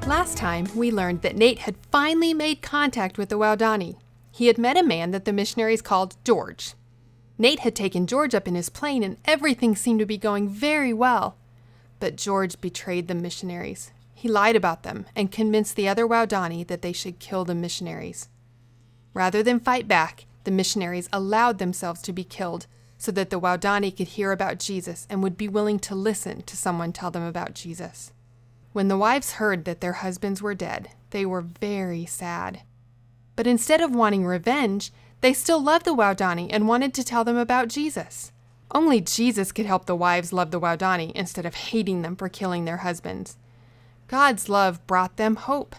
Last time, we learned that Nate had finally made contact with the Waodani. He had met a man that the missionaries called George. Nate had taken George up in his plane and everything seemed to be going very well. But George betrayed the missionaries. He lied about them and convinced the other Waodani that they should kill the missionaries. Rather than fight back, the missionaries allowed themselves to be killed so that the Waodani could hear about Jesus and would be willing to listen to someone tell them about Jesus. When the wives heard that their husbands were dead, they were very sad. But instead of wanting revenge, they still loved the Waodani and wanted to tell them about Jesus. Only Jesus could help the wives love the Waodani instead of hating them for killing their husbands. God's love brought them hope.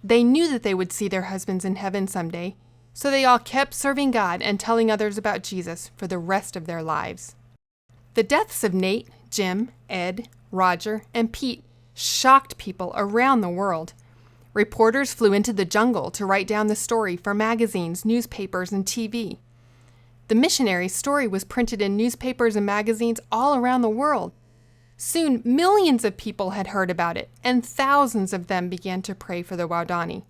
They knew that they would see their husbands in heaven someday, so they all kept serving God and telling others about Jesus for the rest of their lives. The deaths of Nate, Jim, Ed, Roger, and Pete shocked people around the world. Reporters flew into the jungle to write down the story for magazines, newspapers, and TV. The missionary's story was printed in newspapers and magazines all around the world. Soon, millions of people had heard about it, and thousands of them began to pray for the Waodani.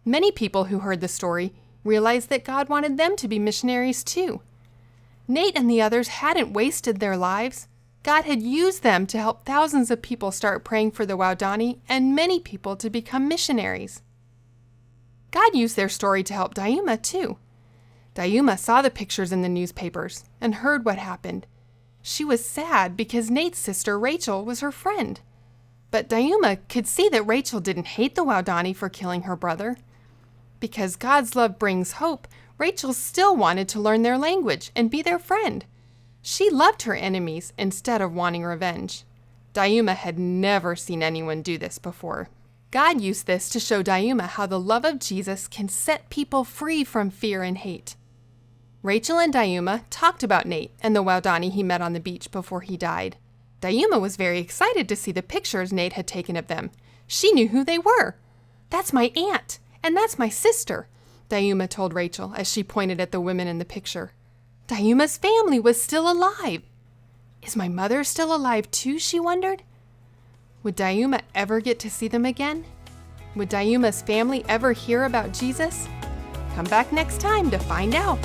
Many people who heard the story realized that God wanted them to be missionaries too. Nate and the others hadn't wasted their lives. God had used them to help thousands of people start praying for the Waodani and many people to become missionaries. God used their story to help Dayuma too. Dayuma saw the pictures in the newspapers and heard what happened. She was sad because Nate's sister Rachel was her friend. But Dayuma could see that Rachel didn't hate the Waodani for killing her brother. Because God's love brings hope, Rachel still wanted to learn their language and be their friend. She loved her enemies instead of wanting revenge. Dayuma had never seen anyone do this before. God used this to show Dayuma how the love of Jesus can set people free from fear and hate. Rachel and Dayuma talked about Nate and the Waodani he met on the beach before he died. Dayuma was very excited to see the pictures Nate had taken of them. She knew who they were. "That's my aunt, and that's my sister," Dayuma told Rachel as she pointed at the women in the picture. Dayuma's family was still alive. Is my mother still alive too, she wondered? Would Dayuma ever get to see them again? Would Dayuma's family ever hear about Jesus? Come back next time to find out.